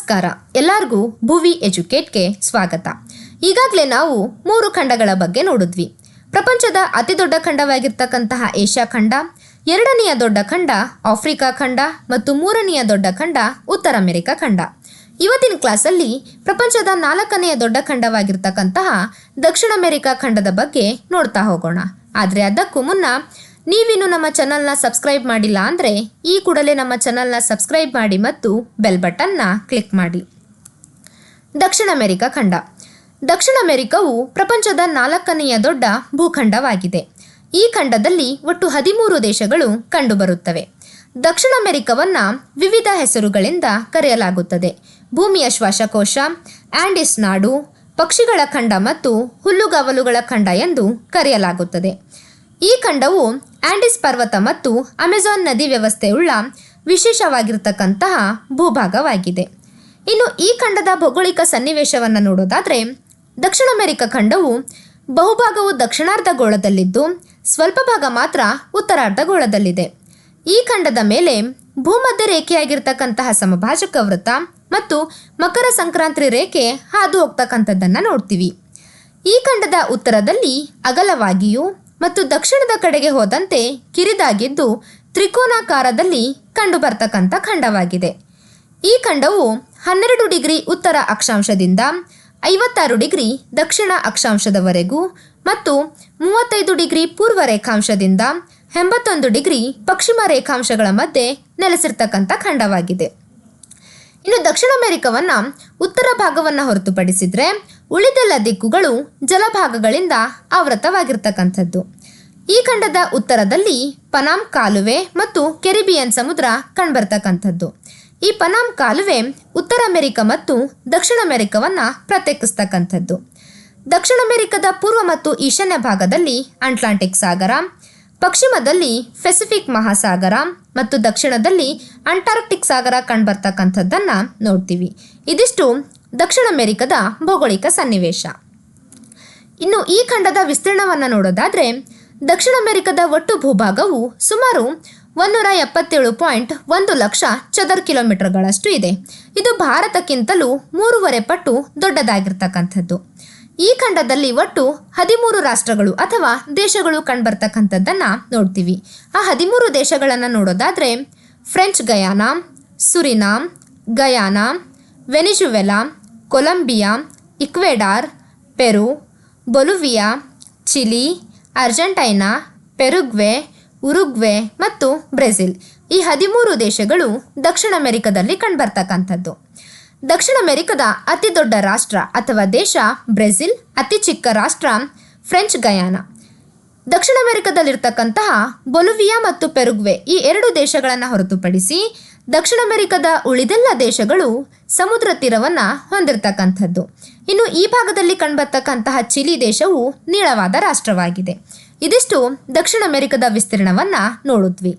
ನಮಸ್ಕಾರ. ಎಲ್ಲರಿಗೂ ಭುವಿ ಎಜುಕೇಟ್ಗೆ ಸ್ವಾಗತ. ಈಗಾಗಲೇ ನಾವು 3 ಖಂಡಗಳ ಬಗ್ಗೆ ನೋಡಿದ್ವಿ. ಪ್ರಪಂಚದ ಅತಿ ದೊಡ್ಡ ಖಂಡವಾಗಿರ್ತಕ್ಕಂತಹ ಏಷ್ಯಾ ಖಂಡ, 2ನೆಯ ದೊಡ್ಡ ಖಂಡ ಆಫ್ರಿಕಾ ಖಂಡ ಮತ್ತು 3ನೆಯ ದೊಡ್ಡ ಖಂಡ ಉತ್ತರ ಅಮೆರಿಕಾ ಖಂಡ. ಇವತ್ತಿನ ಕ್ಲಾಸಲ್ಲಿ ಪ್ರಪಂಚದ 4ನೆಯ ದೊಡ್ಡ ಖಂಡವಾಗಿರ್ತಕ್ಕಂತಹ ದಕ್ಷಿಣ ಅಮೆರಿಕಾ ಖಂಡದ ಬಗ್ಗೆ ನೋಡ್ತಾ ಹೋಗೋಣ. ಆದರೆ ಅದಕ್ಕೂ ಮುನ್ನ ನೀವಿನ್ನು ನಮ್ಮ ಚಾನಲ್ನ ಸಬ್ಸ್ಕ್ರೈಬ್ ಮಾಡಿಲ್ಲ ಅಂದರೆ ಈ ಕೂಡಲೇ ನಮ್ಮ ಚಾನಲ್ನ ಸಬ್ಸ್ಕ್ರೈಬ್ ಮಾಡಿ ಮತ್ತು ಬೆಲ್ ಬಟನ್ನ ಕ್ಲಿಕ್ ಮಾಡಿ. ದಕ್ಷಿಣ ಅಮೆರಿಕಾ ಖಂಡ. ದಕ್ಷಿಣ ಅಮೆರಿಕವು ಪ್ರಪಂಚದ 4ನೆಯ ದೊಡ್ಡ ಭೂಖಂಡವಾಗಿದೆ. ಈ ಖಂಡದಲ್ಲಿ ಒಟ್ಟು 13 ದೇಶಗಳು ಕಂಡುಬರುತ್ತವೆ. ದಕ್ಷಿಣ ಅಮೆರಿಕವನ್ನು ವಿವಿಧ ಹೆಸರುಗಳಿಂದ ಕರೆಯಲಾಗುತ್ತದೆ. ಭೂಮಿಯ ಶ್ವಾಸಕೋಶ, ಆಂಡಿಸ್ ನಾಡು, ಪಕ್ಷಿಗಳ ಖಂಡ ಮತ್ತು ಹುಲ್ಲುಗಾವಲುಗಳ ಖಂಡ ಎಂದು ಕರೆಯಲಾಗುತ್ತದೆ. ಈ ಖಂಡವು ಆಂಡಿಸ್ ಪರ್ವತ ಮತ್ತು ಅಮೆಜಾನ್ ನದಿ ವ್ಯವಸ್ಥೆಯುಳ್ಳ ವಿಶೇಷವಾಗಿರ್ತಕ್ಕಂತಹ ಭೂಭಾಗವಾಗಿದೆ. ಇನ್ನು ಈ ಖಂಡದ ಭೌಗೋಳಿಕ ಸನ್ನಿವೇಶವನ್ನು ನೋಡೋದಾದರೆ, ದಕ್ಷಿಣ ಅಮೆರಿಕ ಖಂಡವು ಬಹುಭಾಗವು ದಕ್ಷಿಣಾರ್ಧಗೋಳದಲ್ಲಿದ್ದು ಸ್ವಲ್ಪ ಭಾಗ ಮಾತ್ರ ಉತ್ತರಾರ್ಧಗೋಳದಲ್ಲಿದೆ. ಈ ಖಂಡದ ಮೇಲೆ ಭೂಮಧ್ಯ ರೇಖೆಯಾಗಿರ್ತಕ್ಕಂತಹ ಸಮಭಾಜಕ ವೃತ್ತ ಮತ್ತು ಮಕರ ಸಂಕ್ರಾಂತಿ ರೇಖೆ ಹಾದು ಹೋಗ್ತಕ್ಕಂಥದ್ದನ್ನು ನೋಡ್ತೀವಿ. ಈ ಖಂಡದ ಉತ್ತರದಲ್ಲಿ ಅಗಲವಾಗಿಯೂ ಮತ್ತು ದಕ್ಷಿಣದ ಕಡೆಗೆ ಹೋದಂತೆ ಕಿರಿದಾಗಿದ್ದು ತ್ರಿಕೋನಾಕಾರದಲ್ಲಿ ಕಂಡುಬರ್ತಕ್ಕಂಥ ಖಂಡವಾಗಿದೆ. ಈ ಖಂಡವು 12 ಡಿಗ್ರಿ ಉತ್ತರ ಅಕ್ಷಾಂಶದಿಂದ 56 ಡಿಗ್ರಿ ದಕ್ಷಿಣ ಅಕ್ಷಾಂಶದವರೆಗೂ ಮತ್ತು 35 ಡಿಗ್ರಿ ಪೂರ್ವ ರೇಖಾಂಶದಿಂದ 81 ಡಿಗ್ರಿ ಪಶ್ಚಿಮ ರೇಖಾಂಶಗಳ ಮಧ್ಯೆ ನೆಲೆಸಿರ್ತಕ್ಕಂಥ ಖಂಡವಾಗಿದೆ. ಇನ್ನು ದಕ್ಷಿಣ ಅಮೆರಿಕವನ್ನು ಉತ್ತರ ಭಾಗವನ್ನು ಹೊರತುಪಡಿಸಿದರೆ ಉಳಿದೆಲ್ಲ ದಿಕ್ಕುಗಳು ಜಲಭಾಗಗಳಿಂದ ಆವೃತವಾಗಿರ್ತಕ್ಕಂಥದ್ದು. ಈ ಖಂಡದ ಉತ್ತರದಲ್ಲಿ ಪನಾಮ್ ಕಾಲುವೆ ಮತ್ತು ಕೆರಿಬಿಯನ್ ಸಮುದ್ರ ಕಂಡುಬರ್ತಕ್ಕಂಥದ್ದು. ಈ ಪನಾಮ್ ಕಾಲುವೆ ಉತ್ತರ ಅಮೆರಿಕ ಮತ್ತು ದಕ್ಷಿಣ ಅಮೆರಿಕವನ್ನು ಪ್ರತ್ಯೇಕಿಸ್ತಕ್ಕಂಥದ್ದು. ದಕ್ಷಿಣ ಅಮೆರಿಕದ ಪೂರ್ವ ಮತ್ತು ಈಶಾನ್ಯ ಭಾಗದಲ್ಲಿ ಅಟ್ಲಾಂಟಿಕ್ ಸಾಗರ, ಪಶ್ಚಿಮದಲ್ಲಿ ಪೆಸಿಫಿಕ್ ಮಹಾಸಾಗರ ಮತ್ತು ದಕ್ಷಿಣದಲ್ಲಿ ಅಂಟಾರ್ಕ್ಟಿಕ್ ಸಾಗರ ಕಂಡುಬರ್ತಕ್ಕಂಥದ್ದನ್ನು ನೋಡ್ತೀವಿ. ಇದಿಷ್ಟು ದಕ್ಷಿಣ ಅಮೆರಿಕದ ಭೌಗೋಳಿಕ ಸನ್ನಿವೇಶ. ಇನ್ನು ಈ ಖಂಡದ ವಿಸ್ತೀರ್ಣವನ್ನು ನೋಡೋದಾದರೆ, ದಕ್ಷಿಣ ಅಮೆರಿಕದ ಒಟ್ಟು ಭೂಭಾಗವು ಸುಮಾರು 177.1 ಲಕ್ಷ ಚದರ ಕಿಲೋಮೀಟರ್ಗಳಷ್ಟು ಇದೆ. ಇದು ಭಾರತಕ್ಕಿಂತಲೂ 3.5 ಪಟ್ಟು ದೊಡ್ಡದಾಗಿರ್ತಕ್ಕಂಥದ್ದು. ಈ ಖಂಡದಲ್ಲಿ ಒಟ್ಟು 13 ರಾಷ್ಟ್ರಗಳು ಅಥವಾ ದೇಶಗಳು ಕಂಡುಬರ್ತಕ್ಕಂಥದ್ದನ್ನು ನೋಡ್ತೀವಿ. ಆ 13 ದೇಶಗಳನ್ನು ನೋಡೋದಾದರೆ, French Guiana, Suriname, Guyana, Venezuela, Colombia, Ecuador, Peru, Bolivia, Chile, Argentina, Paraguay, Uruguay ಮತ್ತು ಬ್ರೆಜಿಲ್. ಈ 13 ದೇಶಗಳು ದಕ್ಷಿಣ ಅಮೆರಿಕದಲ್ಲಿ ಕಂಡುಬರ್ತಕ್ಕಂಥದ್ದು. ದಕ್ಷಿಣ ಅಮೆರಿಕದ ಅತಿ ದೊಡ್ಡ ರಾಷ್ಟ್ರ ಅಥವಾ ದೇಶ ಬ್ರೆಜಿಲ್, ಅತಿ ಚಿಕ್ಕ ರಾಷ್ಟ್ರ ಫ್ರೆಂಚ್ ಗಯಾನಾ. ದಕ್ಷಿಣ ಅಮೆರಿಕದಲ್ಲಿರ್ತಕ್ಕಂತಹ ಬೊಲಿವಿಯಾ ಮತ್ತು ಪೆರುಗ್ವೆ ಈ 2 ದೇಶಗಳನ್ನು ಹೊರತುಪಡಿಸಿ ದಕ್ಷಿಣ ಅಮೆರಿಕದ ಉಳಿದೆಲ್ಲ ದೇಶಗಳು ಸಮುದ್ರ ತೀರವನ್ನು ಹೊಂದಿರತಕ್ಕಂಥದ್ದು. ಇನ್ನು ಈ ಭಾಗದಲ್ಲಿ ಕಂಡುಬರ್ತಕ್ಕಂತಹ ಚಿಲಿ ದೇಶವು ನೀಳವಾದ ರಾಷ್ಟ್ರವಾಗಿದೆ. ಇದಿಷ್ಟು ದಕ್ಷಿಣ ಅಮೆರಿಕದ ವಿಸ್ತೀರ್ಣವನ್ನು ನೋಡಿದ್ವಿ.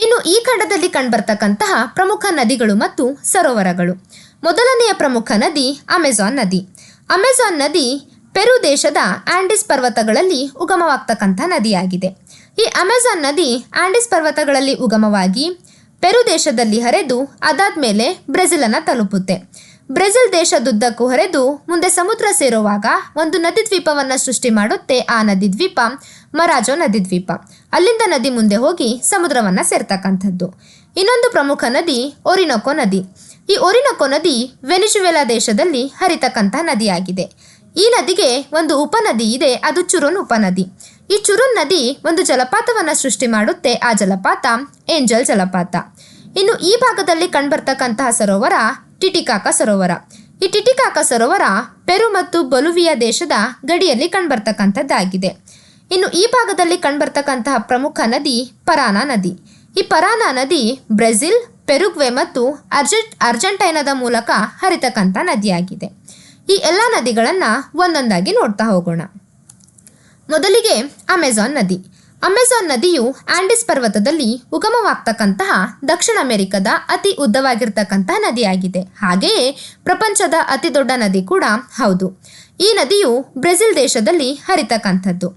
ಇನ್ನು ಈ ಖಂಡದಲ್ಲಿ ಕಂಡುಬರ್ತಕ್ಕಂತಹ ಪ್ರಮುಖ ನದಿಗಳು ಮತ್ತು ಸರೋವರಗಳು. ಮೊದಲನೆಯ ಪ್ರಮುಖ ನದಿ ಅಮೆಜಾನ್ ನದಿ. ಅಮೆಜಾನ್ ನದಿ ಪೆರು ದೇಶದ ಆಂಡಿಸ್ ಪರ್ವತಗಳಲ್ಲಿ ಉಗಮವಾಗ್ತಕ್ಕಂಥ ನದಿಯಾಗಿದೆ. ಈ ಅಮೆಜಾನ್ ನದಿ ಆಂಡಿಸ್ ಪರ್ವತಗಳಲ್ಲಿ ಉಗಮವಾಗಿ ಪೆರು ದೇಶದಲ್ಲಿ ಹರಿದು ಅದಾದ್ಮೇಲೆ ಬ್ರೆಜಿಲನ್ನು ತಲುಪುತ್ತೆ. ಬ್ರೆಜಿಲ್ ದೇಶದುದ್ದಕ್ಕೂ ಹರಿದು ಮುಂದೆ ಸಮುದ್ರ ಸೇರುವಾಗ ಒಂದು ನದಿ ದ್ವೀಪವನ್ನು ಸೃಷ್ಟಿ ಮಾಡುತ್ತೆ. ಆ ನದಿ ದ್ವೀಪ ಮರಾಜೋ ನದಿ ದ್ವೀಪ. ಅಲ್ಲಿಂದ ನದಿ ಮುಂದೆ ಹೋಗಿ ಸಮುದ್ರವನ್ನು ಸೇರ್ತಕ್ಕಂಥದ್ದು. ಇನ್ನೊಂದು ಪ್ರಮುಖ ನದಿ ಒರಿನೊಕೊ ನದಿ. ಈ ಒರಿನೊಕೊ ನದಿ ವೆನಿಜುವೆಲಾ ದೇಶದಲ್ಲಿ ಹರಿತಕ್ಕಂಥ ನದಿಯಾಗಿದೆ. ಈ ನದಿಗೆ ಒಂದು ಉಪನದಿ ಇದೆ, ಅದು ಚುರುನ್ ಉಪನದಿ. ಈ ಚುರುನ್ ನದಿ ಒಂದು ಜಲಪಾತವನ್ನು ಸೃಷ್ಟಿ ಮಾಡುತ್ತೆ. ಆ ಜಲಪಾತ ಏಂಜಲ್ ಜಲಪಾತ. ಇನ್ನು ಈ ಭಾಗದಲ್ಲಿ ಕಂಡುಬರ್ತಕ್ಕಂತಹ ಸರೋವರ ಟಿಟಿಕಾಕ ಸರೋವರ. ಈ ಟಿಟಿಕಾಕ ಸರೋವರ ಪೆರು ಮತ್ತು ಬೊಲಿವಿಯಾ ದೇಶದ ಗಡಿಯಲ್ಲಿ ಕಂಡುಬರ್ತಕ್ಕಂಥದ್ದಾಗಿದೆ. ಇನ್ನು ಈ ಭಾಗದಲ್ಲಿ ಕಂಡುಬರ್ತಕ್ಕಂತಹ ಪ್ರಮುಖ ನದಿ ಪರಾನಾ ನದಿ. ಈ ಪರಾನಾ ನದಿ ಬ್ರೆಜಿಲ್, ಪೆರುಗ್ವೆ ಮತ್ತು ಅರ್ಜೆಂಟೈನಾದ ಮೂಲಕ ಹರಿತಕ್ಕಂಥ ನದಿಯಾಗಿದೆ. ಈ ಎಲ್ಲ ನದಿಗಳನ್ನು ಒಂದೊಂದಾಗಿ ನೋಡ್ತಾ ಹೋಗೋಣ. ಮೊದಲಿಗೆ ಅಮೆಜಾನ್ ನದಿ. ಅಮೆಜಾನ್ ನದಿಯು ಆಂಡಿಸ್ ಪರ್ವತದಲ್ಲಿ ಉಗಮವಾಗ್ತಕ್ಕಂತಹ ದಕ್ಷಿಣ ಅಮೆರಿಕದ ಅತಿ ಉದ್ದವಾಗಿರ್ತಕ್ಕಂತಹ ನದಿಯಾಗಿದೆ. ಹಾಗೆಯೇ ಪ್ರಪಂಚದ ಅತಿ ದೊಡ್ಡ ನದಿ ಕೂಡ ಹೌದು. ಈ ನದಿಯು ಬ್ರೆಜಿಲ್ ದೇಶದಲ್ಲಿ ಹರಿತಕ್ಕಂಥದ್ದು.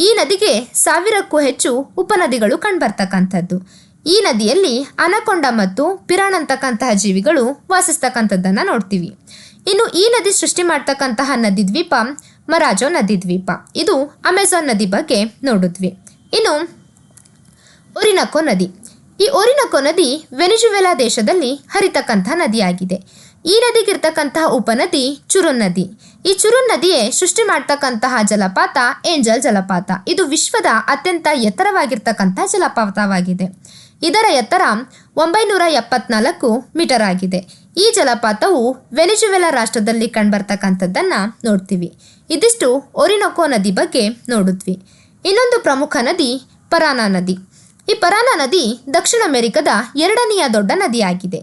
ಈ ನದಿಗೆ 1000ಕ್ಕೂ ಹೆಚ್ಚು ಉಪನದಿಗಳು ಕಂಡುಬರ್ತಕ್ಕಂಥದ್ದು. ಈ ನದಿಯಲ್ಲಿ ಅನಕೊಂಡ ಮತ್ತು ಪಿರಾನ್ ಅಂತಕ್ಕಂತಹ ಜೀವಿಗಳು ವಾಸಿಸ್ತಕ್ಕಂಥದ್ದನ್ನು ನೋಡ್ತೀವಿ. ಇನ್ನು ಈ ನದಿ ಸೃಷ್ಟಿ ಮಾಡ್ತಕ್ಕಂತಹ ನದಿ ದ್ವೀಪ ಮರಾಜೋ ನದಿ ದ್ವೀಪ. ಇದು ಅಮೆಜಾನ್ ನದಿ ಬಗ್ಗೆ ನೋಡಿದ್ವಿ. ಇನ್ನು ಒರಿನಕೋ ನದಿ. ಈ ಒರಿನಕೋ ನದಿ ವೆನಿಜುವೆಲಾ ದೇಶದಲ್ಲಿ ಹರಿತಕ್ಕಂತಹ ನದಿಯಾಗಿದೆ. ಈ ನದಿಗಿರ್ತಕ್ಕಂತಹ ಉಪನದಿ ಚುರುನ್ ನದಿ. ಈ ಚುರುನ್ ನದಿಯೇ ಸೃಷ್ಟಿ ಮಾಡ್ತಕ್ಕಂತಹ ಜಲಪಾತ ಏಂಜಲ್ ಜಲಪಾತ. ಇದು ವಿಶ್ವದ ಅತ್ಯಂತ ಎತ್ತರವಾಗಿರ್ತಕ್ಕಂತಹ ಜಲಪಾತವಾಗಿದೆ. ಇದರ ಎತ್ತರ 974 ಮೀಟರ್ ಆಗಿದೆ. ಈ ಜಲಪಾತವು ವೆನಿಜುವೆಲಾ ರಾಷ್ಟ್ರದಲ್ಲಿ ಕಂಡುಬರ್ತಕ್ಕಂಥದ್ದನ್ನು ನೋಡ್ತೀವಿ. ಇದಿಷ್ಟು ಒರಿನಕೋ ನದಿ ಬಗ್ಗೆ ನೋಡಿದ್ವಿ. ಇನ್ನೊಂದು ಪ್ರಮುಖ ನದಿ ಪರಾನಾ ನದಿ. ಈ ಪರಾನಾ ನದಿ ದಕ್ಷಿಣ ಅಮೆರಿಕದ 2ನೆಯ ದೊಡ್ಡ ನದಿಯಾಗಿದೆ.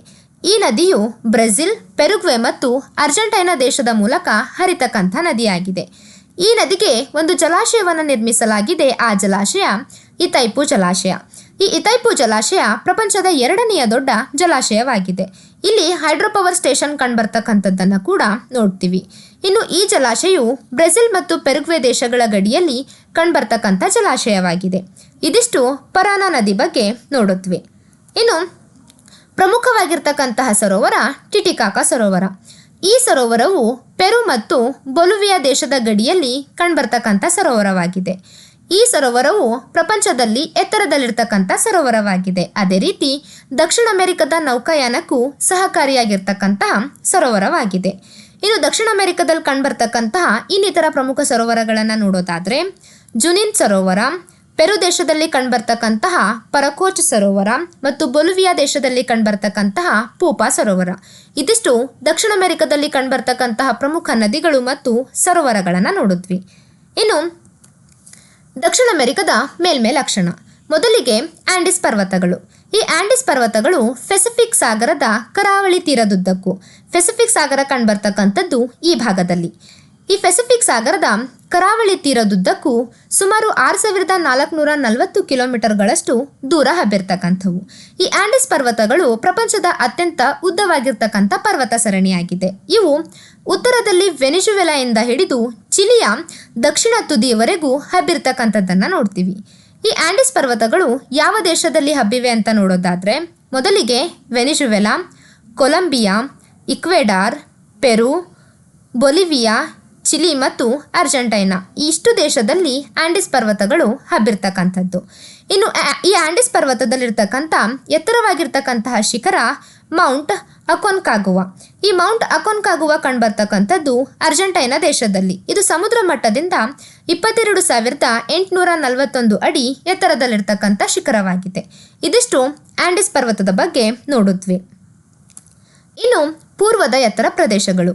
ಈ ನದಿಯು ಬ್ರೆಜಿಲ್, ಪೆರುಗ್ವೆ ಮತ್ತು ಅರ್ಜೆಂಟೈನಾ ದೇಶದ ಮೂಲಕ ಹರಿತಕ್ಕಂಥ ನದಿಯಾಗಿದೆ. ಈ ನದಿಗೆ ಒಂದು ಜಲಾಶಯವನ್ನು ನಿರ್ಮಿಸಲಾಗಿದೆ. ಆ ಜಲಾಶಯ ಇತೈಪು ಜಲಾಶಯ. ಈ ಇತೈಪು ಜಲಾಶಯ ಪ್ರಪಂಚದ 2ನೆಯ ದೊಡ್ಡ ಜಲಾಶಯವಾಗಿದೆ. ಇಲ್ಲಿ ಹೈಡ್ರೋ ಪವರ್ ಸ್ಟೇಷನ್ ಕಂಡುಬರ್ತಕ್ಕಂಥದ್ದನ್ನು ಕೂಡ ನೋಡ್ತೀವಿ. ಇನ್ನು ಈ ಜಲಾಶಯವು ಬ್ರೆಜಿಲ್ ಮತ್ತು ಪೆರುಗ್ವೆ ದೇಶಗಳ ಗಡಿಯಲ್ಲಿ ಕಂಡುಬರ್ತಕ್ಕಂಥ ಜಲಾಶಯವಾಗಿದೆ. ಇದಿಷ್ಟು ಪರಾನಾ ನದಿ ಬಗ್ಗೆ ನೋಡುತ್ತವೆ. ಇನ್ನು ಪ್ರಮುಖವಾಗಿರ್ತಕ್ಕಂತಹ ಸರೋವರ ಟಿಟಿಕಾಕಾ ಸರೋವರ. ಈ ಸರೋವರವು ಪೆರು ಮತ್ತು ಬೊಲಿವಿಯಾ ದೇಶದ ಗಡಿಯಲ್ಲಿ ಕಂಡುಬರ್ತಕ್ಕಂಥ ಸರೋವರವಾಗಿದೆ. ಈ ಸರೋವರವು ಪ್ರಪಂಚದಲ್ಲಿ ಎತ್ತರದಲ್ಲಿರ್ತಕ್ಕಂಥ ಸರೋವರವಾಗಿದೆ. ಅದೇ ರೀತಿ ದಕ್ಷಿಣ ಅಮೆರಿಕದ ನೌಕಾಯಾನಕ್ಕೂ ಸಹಕಾರಿಯಾಗಿರ್ತಕ್ಕಂತಹ ಸರೋವರವಾಗಿದೆ. ಇನ್ನು ದಕ್ಷಿಣ ಅಮೆರಿಕದಲ್ಲಿ ಕಂಡುಬರ್ತಕ್ಕಂತಹ ಇನ್ನಿತರ ಪ್ರಮುಖ ಸರೋವರಗಳನ್ನು ನೋಡೋದಾದರೆ ಜುನಿನ್ ಸರೋವರ, ಪೆರು ದೇಶದಲ್ಲಿ ಕಂಡುಬರ್ತಕ್ಕಂತಹ ಪರಕೋಚ್ ಸರೋವರ ಮತ್ತು ಬೊಲಿವಿಯಾ ದೇಶದಲ್ಲಿ ಕಂಡುಬರ್ತಕ್ಕಂತಹ ಪೂಪಾ ಸರೋವರ. ಇದಿಷ್ಟು ದಕ್ಷಿಣ ಅಮೆರಿಕದಲ್ಲಿ ಕಂಡುಬರ್ತಕ್ಕಂತಹ ಪ್ರಮುಖ ನದಿಗಳು ಮತ್ತು ಸರೋವರಗಳನ್ನು ನೋಡಿದ್ವಿ. ಇನ್ನು ದಕ್ಷಿಣ ಅಮೆರಿಕದ ಮೇಲ್ಮೆ ಲಕ್ಷಣ. ಮೊದಲಿಗೆ ಆಂಡಿಸ್ ಪರ್ವತಗಳು. ಈ ಆಂಡಿಸ್ ಪರ್ವತಗಳು ಪೆಸಿಫಿಕ್ ಸಾಗರದ ಕರಾವಳಿ ತೀರದುದ್ದಕ್ಕೂ. ಪೆಸಿಫಿಕ್ ಸಾಗರ ಕಂಡುಬರ್ತಕ್ಕಂಥದ್ದು ಈ ಭಾಗದಲ್ಲಿ. ಈ ಪೆಸಿಫಿಕ್ ಸಾಗರದ ಕರಾವಳಿ ತೀರದುದ್ದಕ್ಕೂ ಸುಮಾರು 6440 ಕಿಲೋಮೀಟರ್ಗಳಷ್ಟು ದೂರ ಹಬ್ಬಿರ್ತಕ್ಕಂಥವು. ಈ ಆಂಡಿಸ್ ಪರ್ವತಗಳು ಪ್ರಪಂಚದ ಅತ್ಯಂತ ಉದ್ದವಾಗಿರ್ತಕ್ಕಂಥ ಪರ್ವತ ಸರಣಿಯಾಗಿದೆ. ಇವು ಉತ್ತರದಲ್ಲಿ ವೆನಿಜುವೆಲಾಯಿಂದ ಹಿಡಿದು ಚಿಲಿಯ ದಕ್ಷಿಣ ತುದಿಯವರೆಗೂ ಹಬ್ಬಿರ್ತಕ್ಕಂಥದ್ದನ್ನು ನೋಡ್ತೀವಿ. ಈ ಆಂಡಿಸ್ ಪರ್ವತಗಳು ಯಾವ ದೇಶದಲ್ಲಿ ಹಬ್ಬಿವೆ ಅಂತ ನೋಡೋದಾದರೆ ಮೊದಲಿಗೆ Venezuela, Colombia, Ecuador, Peru, Bolivia, Chile ಮತ್ತು ಅರ್ಜೆಂಟೈನಾ ಇಷ್ಟು ದೇಶದಲ್ಲಿ ಆಂಡಿಸ್ ಪರ್ವತಗಳು ಹಬ್ಬಿರ್ತಕ್ಕಂಥದ್ದು. ಇನ್ನು ಈ ಆಂಡಿಸ್ ಪರ್ವತದಲ್ಲಿರ್ತಕ್ಕಂಥ ಎತ್ತರವಾಗಿರ್ತಕ್ಕಂತಹ ಶಿಖರ ಮೌಂಟ್ ಅಕೋನ್ಕಾಗುವಾ. ಈ ಮೌಂಟ್ ಅಕೋನ್ಕಾಗುವಾ ಕಂಡುಬರ್ತಕ್ಕಂಥದ್ದು ಅರ್ಜೆಂಟೈನಾ ದೇಶದಲ್ಲಿ. ಇದು ಸಮುದ್ರ ಮಟ್ಟದಿಂದ 22,841 ಅಡಿ ಎತ್ತರದಲ್ಲಿರ್ತಕ್ಕಂಥ ಶಿಖರವಾಗಿದೆ. ಇದಿಷ್ಟು ಆಂಡಿಸ್ ಪರ್ವತದ ಬಗ್ಗೆ ನೋಡಿದ್ವಿ. ಇನ್ನು ಪೂರ್ವದ ಎತ್ತರ ಪ್ರದೇಶಗಳು.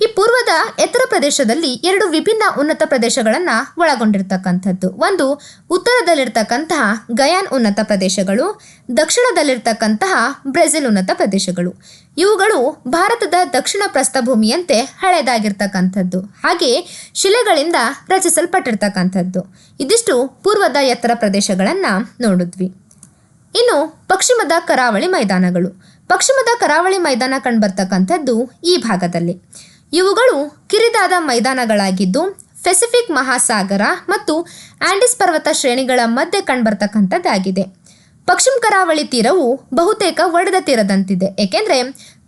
ಈ ಪೂರ್ವದ ಎತ್ತರ ಪ್ರದೇಶದಲ್ಲಿ 2 ವಿಭಿನ್ನ ಉನ್ನತ ಪ್ರದೇಶಗಳನ್ನು ಒಳಗೊಂಡಿರ್ತಕ್ಕಂಥದ್ದು. ಒಂದು ಉತ್ತರದಲ್ಲಿರ್ತಕ್ಕಂತಹ ಗಯಾನ್ ಉನ್ನತ ಪ್ರದೇಶಗಳು, ದಕ್ಷಿಣದಲ್ಲಿರ್ತಕ್ಕಂತಹ ಬ್ರೆಜಿಲ್ ಉನ್ನತ ಪ್ರದೇಶಗಳು. ಇವುಗಳು ಭಾರತದ ದಕ್ಷಿಣ ಪ್ರಸ್ಥಭೂಮಿಯಂತೆ ಹಳೆಯದಾಗಿರ್ತಕ್ಕಂಥದ್ದು, ಹಾಗೆಯೇ ಶಿಲೆಗಳಿಂದ ರಚಿಸಲ್ಪಟ್ಟಿರ್ತಕ್ಕಂಥದ್ದು. ಇದಿಷ್ಟು ಪೂರ್ವದ ಎತ್ತರ ಪ್ರದೇಶಗಳನ್ನು ನೋಡಿದ್ವಿ. ಇನ್ನು ಪಶ್ಚಿಮದ ಕರಾವಳಿ ಮೈದಾನಗಳು. ಪಶ್ಚಿಮದ ಕರಾವಳಿ ಮೈದಾನ ಕಂಡುಬರ್ತಕ್ಕಂಥದ್ದು ಈ ಭಾಗದಲ್ಲಿ. ಇವುಗಳು ಕಿರಿದಾದ ಮೈದಾನಗಳಾಗಿದ್ದು ಪೆಸಿಫಿಕ್ ಮಹಾಸಾಗರ ಮತ್ತು ಆಂಡಿಸ್ ಪರ್ವತ ಶ್ರೇಣಿಗಳ ಮಧ್ಯೆ ಕಂಡುಬರ್ತಕ್ಕಂಥದ್ದಾಗಿದೆ. ಪಶ್ಚಿಮ ಕರಾವಳಿ ತೀರವು ಬಹುತೇಕ ಒಡೆದ ತೀರದಂತಿದೆ, ಏಕೆಂದರೆ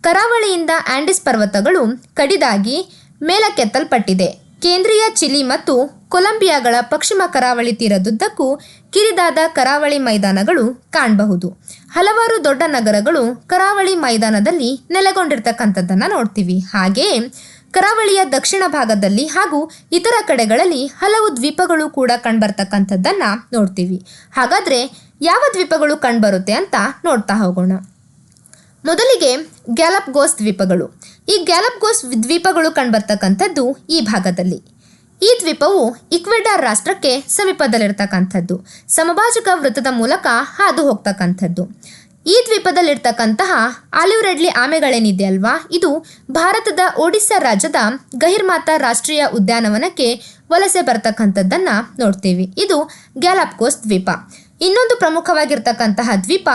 ಕರಾವಳಿಯಿಂದ ಆಂಡಿಸ್ ಪರ್ವತಗಳು ಕಡಿದಾಗಿ ಮೇಲಕ್ಕೆತ್ತಲ್ಪಟ್ಟಿದೆ. ಕೇಂದ್ರೀಯ ಚಿಲಿ ಮತ್ತು ಕೊಲಂಬಿಯಾಗಳ ಪಶ್ಚಿಮ ಕರಾವಳಿ ತೀರದುದ್ದಕ್ಕೂ ಕಿರಿದಾದ ಕರಾವಳಿ ಮೈದಾನಗಳು ಕಾಣಬಹುದು. ಹಲವಾರು ದೊಡ್ಡ ನಗರಗಳು ಕರಾವಳಿ ಮೈದಾನದಲ್ಲಿ ನೆಲೆಗೊಂಡಿರ್ತಕ್ಕಂಥದ್ದನ್ನು ನೋಡ್ತೀವಿ. ಹಾಗೆಯೇ ಕರಾವಳಿಯ ದಕ್ಷಿಣ ಭಾಗದಲ್ಲಿ ಹಾಗೂ ಇತರ ಕಡೆಗಳಲ್ಲಿ ಹಲವು ದ್ವೀಪಗಳು ಕೂಡ ಕಂಡುಬರ್ತಕ್ಕಂಥದ್ದನ್ನು ನೋಡ್ತೀವಿ. ಹಾಗಾದರೆ ಯಾವ ದ್ವೀಪಗಳು ಕಂಡುಬರುತ್ತೆ ಅಂತ ನೋಡ್ತಾ ಹೋಗೋಣ. ಮೊದಲಿಗೆ ಗ್ಯಾಲಪಗೋಸ್ ದ್ವೀಪಗಳು. ಈ ಗ್ಯಾಲಪಗೋಸ್ ದ್ವೀಪಗಳು ಕಂಡುಬರ್ತಕ್ಕಂಥದ್ದು ಈ ಭಾಗದಲ್ಲಿ. ಈ ದ್ವೀಪವು ಇಕ್ವೆಡಾರ್ ರಾಷ್ಟ್ರಕ್ಕೆ ಸಮೀಪದಲ್ಲಿರ್ತಕ್ಕಂಥದ್ದು. ಸಮಭಾಜಕ ವೃತ್ತದ ಮೂಲಕ ಹಾದು ಹೋಗ್ತಕ್ಕಂಥದ್ದು. ಈ ದ್ವೀಪದಲ್ಲಿರ್ತಕ್ಕಂತಹ ಆಲಿವ್ ರೆಡ್ಲಿ ಆಮೆಗಳೇನಿದೆ ಅಲ್ವಾ, ಇದು ಭಾರತದ ಒಡಿಸ್ಸಾ ರಾಜ್ಯದ ಗಹಿರ್ಮಾತಾ ರಾಷ್ಟ್ರೀಯ ಉದ್ಯಾನವನಕ್ಕೆ ವಲಸೆ ಬರ್ತಕ್ಕಂಥದ್ದನ್ನು ನೋಡ್ತೀವಿ. ಇದು ಗ್ಯಾಲಪಗೋಸ್ ದ್ವೀಪ. ಇನ್ನೊಂದು ಪ್ರಮುಖವಾಗಿರ್ತಕ್ಕಂತಹ ದ್ವೀಪ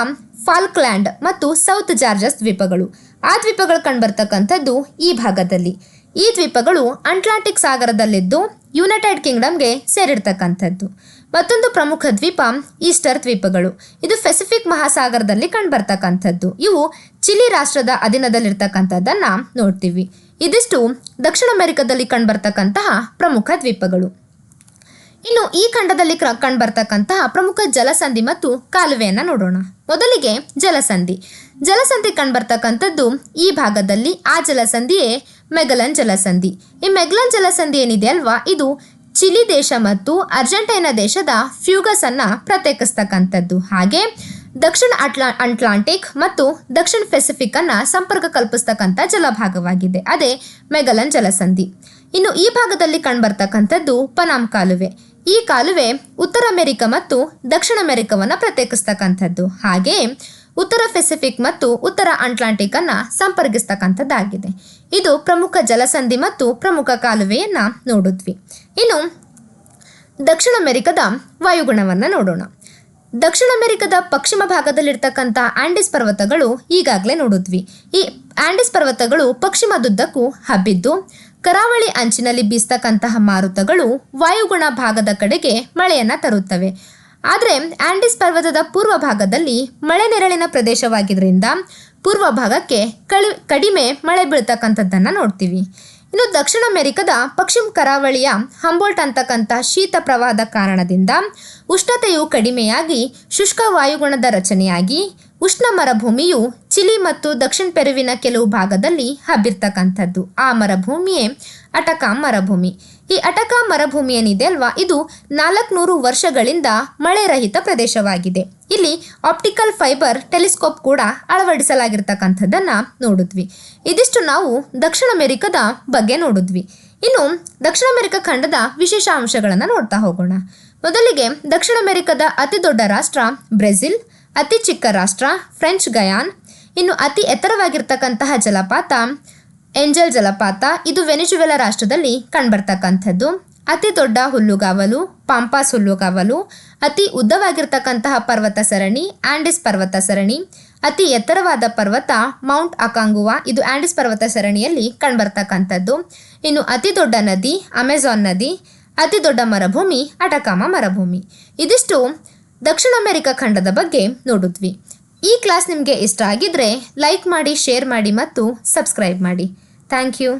ಫಾಲ್ಕ್ಲ್ಯಾಂಡ್ ಮತ್ತು ಸೌತ್ ಜಾರ್ಜಸ್ ದ್ವೀಪಗಳು. ಆ ದ್ವೀಪಗಳು ಕಂಡುಬರ್ತಕ್ಕಂಥದ್ದು ಈ ಭಾಗದಲ್ಲಿ. ಈ ದ್ವೀಪಗಳು ಅಟ್ಲಾಂಟಿಕ್ ಸಾಗರದಲ್ಲಿದ್ದು ಯುನೈಟೆಡ್ ಕಿಂಗ್ಡಮ್ಗೆ ಸೇರಿರ್ತಕ್ಕಂಥದ್ದು. ಮತ್ತೊಂದು ಪ್ರಮುಖ ದ್ವೀಪ ಈಸ್ಟರ್ ದ್ವೀಪಗಳು. ಇದು ಪೆಸಿಫಿಕ್ ಮಹಾಸಾಗರದಲ್ಲಿ ಕಂಡುಬರ್ತಕ್ಕಂಥದ್ದು. ಇವು ಚಿಲಿ ರಾಷ್ಟ್ರದ ಅಧೀನದಲ್ಲಿರ್ತಕ್ಕಂಥದ್ದನ್ನ ನೋಡ್ತೀವಿ. ಇದಿಷ್ಟು ದಕ್ಷಿಣ ಅಮೆರಿಕದಲ್ಲಿ ಕಂಡುಬರ್ತಕ್ಕಂತಹ ಪ್ರಮುಖ ದ್ವೀಪಗಳು. ಇನ್ನು ಈ ಖಂಡದಲ್ಲಿ ಕಂಡುಬರ್ತಕ್ಕಂತಹ ಪ್ರಮುಖ ಜಲಸಂಧಿ ಮತ್ತು ಕಾಲುವೆಯನ್ನು ನೋಡೋಣ. ಮೊದಲಿಗೆ ಜಲಸಂಧಿ ಕಂಡುಬರ್ತಕ್ಕಂಥದ್ದು ಈ ಭಾಗದಲ್ಲಿ. ಆ ಜಲಸಂಧಿಯೇ ಮೆಗಲನ್ ಜಲಸಂಧಿ. ಈ ಮೆಗಲನ್ ಜಲಸಂಧಿ ಏನಿದೆ ಅಲ್ವಾ, ಇದು ಚಿಲಿ ದೇಶ ಮತ್ತು ಅರ್ಜೆಂಟೈನಾ ದೇಶದ ಫ್ಯೂಗಸ್ ಅನ್ನ ಪ್ರತ್ಯೇಕಿಸ್ತಕ್ಕಂಥದ್ದು. ಹಾಗೆ ದಕ್ಷಿಣ ಅಟ್ಲಾಂಟಿಕ್ ಮತ್ತು ದಕ್ಷಿಣ ಪೆಸಿಫಿಕ್ ಅನ್ನ ಸಂಪರ್ಕ ಕಲ್ಪಿಸ್ತಕ್ಕಂಥ ಜಲಭಾಗವಾಗಿದೆ. ಅದೇ ಮೆಗಲನ್ ಜಲಸಂಧಿ. ಇನ್ನು ಈ ಭಾಗದಲ್ಲಿ ಕಂಡುಬರ್ತಕ್ಕಂಥದ್ದು ಪನಾಮ್ ಕಾಲುವೆ. ಈ ಕಾಲುವೆ ಉತ್ತರ ಅಮೆರಿಕ ಮತ್ತು ದಕ್ಷಿಣ ಅಮೆರಿಕವನ್ನು ಪ್ರತ್ಯೇಕಿಸ್ತಕ್ಕಂಥದ್ದು. ಹಾಗೆ ಉತ್ತರ ಪೆಸಿಫಿಕ್ ಮತ್ತು ಉತ್ತರ ಅಟ್ಲಾಂಟಿಕ್ ಅನ್ನ ಸಂಪರ್ಕಿಸ್ತಕ್ಕಂಥದ್ದಾಗಿದೆ. ಇದು ಪ್ರಮುಖ ಜಲಸಂಧಿ ಮತ್ತು ಪ್ರಮುಖ ಕಾಲುವೆಯನ್ನ ನೋಡಿದ್ವಿ. ಇನ್ನು ದಕ್ಷಿಣ ಅಮೆರಿಕದ ವಾಯುಗುಣವನ್ನು ನೋಡೋಣ. ದಕ್ಷಿಣ ಅಮೆರಿಕದ ಪಶ್ಚಿಮ ಭಾಗದಲ್ಲಿರ್ತಕ್ಕಂಥ ಆಂಡಿಸ್ ಪರ್ವತಗಳು ಈಗಾಗಲೇ ನೋಡಿದ್ವಿ. ಈ ಆಂಡಿಸ್ ಪರ್ವತಗಳು ಪಶ್ಚಿಮದುದ್ದಕ್ಕೂ ಹಬ್ಬಿದ್ದು ಕರಾವಳಿ ಅಂಚಿನಲ್ಲಿ ಬೀಸ್ತಕ್ಕಂತಹ ಮಾರುತಗಳು ವಾಯುಗುಣ ಭಾಗದ ಕಡೆಗೆ ಮಳೆಯನ್ನು ತರುತ್ತವೆ. ಆದರೆ ಆಂಡಿಸ್ ಪರ್ವತದ ಪೂರ್ವ ಭಾಗದಲ್ಲಿ ಮಳೆ ನೆರಳಿನ ಪ್ರದೇಶವಾಗಿದ್ದರಿಂದ ಪೂರ್ವ ಭಾಗಕ್ಕೆ ಕಡಿಮೆ ಮಳೆ ಬೀಳ್ತಕ್ಕಂಥದ್ದನ್ನು ನೋಡ್ತೀವಿ. ಇನ್ನು ದಕ್ಷಿಣ ಅಮೆರಿಕದ ಪಶ್ಚಿಮ ಕರಾವಳಿಯ ಹಂಬೋಲ್ಟ್ ಅಂತಕ್ಕಂಥ ಶೀತ ಪ್ರವಾಹದ ಕಾರಣದಿಂದ ಉಷ್ಣತೆಯು ಕಡಿಮೆಯಾಗಿ ಶುಷ್ಕ ವಾಯುಗುಣದ ರಚನೆಯಾಗಿ ಉಷ್ಣ ಮರುಭೂಮಿಯು ಚಿಲಿ ಮತ್ತು ದಕ್ಷಿಣ ಪೆರುವಿನ ಕೆಲವು ಭಾಗದಲ್ಲಿ ಹಬ್ಬಿರ್ತಕ್ಕಂಥದ್ದು. ಆ ಮರುಭೂಮಿಯೇ ಅಟಕಾಮ್ ಮರುಭೂಮಿ. ಈ ಅಟಕಾಮ್ ಮರುಭೂಮಿ ಏನಿದೆ ಅಲ್ವಾ, ಇದು 400 ವರ್ಷಗಳಿಂದ ಮಳೆ ರಹಿತ ಪ್ರದೇಶವಾಗಿದೆ. ಇಲ್ಲಿ ಆಪ್ಟಿಕಲ್ ಫೈಬರ್ ಟೆಲಿಸ್ಕೋಪ್ ಕೂಡ ಅಳವಡಿಸಲಾಗಿರ್ತಕ್ಕಂಥದ್ದನ್ನು ನೋಡಿದ್ವಿ. ಇದಿಷ್ಟು ನಾವು ದಕ್ಷಿಣ ಅಮೆರಿಕದ ಬಗ್ಗೆ ನೋಡಿದ್ವಿ. ಇನ್ನು ದಕ್ಷಿಣ ಅಮೆರಿಕ ಖಂಡದ ವಿಶೇಷ ಅಂಶಗಳನ್ನು ನೋಡ್ತಾ ಹೋಗೋಣ. ಮೊದಲಿಗೆ ದಕ್ಷಿಣ ಅಮೆರಿಕದ ಅತಿ ದೊಡ್ಡ ರಾಷ್ಟ್ರ ಬ್ರೆಜಿಲ್, ಅತಿ ಚಿಕ್ಕ ರಾಷ್ಟ್ರ ಫ್ರೆಂಚ್ ಗಯಾನ್. ಇನ್ನು ಅತಿ ಎತ್ತರವಾಗಿರ್ತಕ್ಕಂತಹ ಜಲಪಾತ ಏಂಜಲ್ ಜಲಪಾತ, ಇದು ವೆನಿಜುವೆಲಾ ರಾಷ್ಟ್ರದಲ್ಲಿ ಕಂಡುಬರ್ತಕ್ಕಂಥದ್ದು. ಅತಿ ದೊಡ್ಡ ಹುಲ್ಲುಗಾವಲು ಪಾಂಪಾಸ್ ಹುಲ್ಲುಗಾವಲು. ಅತಿ ಉದ್ದವಾಗಿರ್ತಕ್ಕಂತಹ ಪರ್ವತ ಸರಣಿ ಆಂಡಿಸ್ ಪರ್ವತ ಸರಣಿ. ಅತಿ ಎತ್ತರವಾದ ಪರ್ವತ ಮೌಂಟ್ ಅಕಾಂಗುವಾ, ಇದು ಆಂಡಿಸ್ ಪರ್ವತ ಸರಣಿಯಲ್ಲಿ ಕಂಡುಬರ್ತಕ್ಕಂಥದ್ದು. ಇನ್ನು ಅತಿ ದೊಡ್ಡ ನದಿ ಅಮೆಜಾನ್ ನದಿ. ಅತಿ ದೊಡ್ಡ ಮರುಭೂಮಿ ಅಟಕಾಮ ಮರುಭೂಮಿ. ಇದಿಷ್ಟು ದಕ್ಷಿಣ ಅಮೆರಿಕ ಖಂಡದ ಬಗ್ಗೆ ನೋಡಿದ್ವಿ. ಈ ಕ್ಲಾಸ್ ನಿಮಗೆ ಇಷ್ಟ ಆಗಿದ್ರೆ ಲೈಕ್ ಮಾಡಿ, ಶೇರ್ ಮಾಡಿ ಮತ್ತು ಸಬ್ಸ್ಕ್ರೈಬ್ ಮಾಡಿ. Thank you.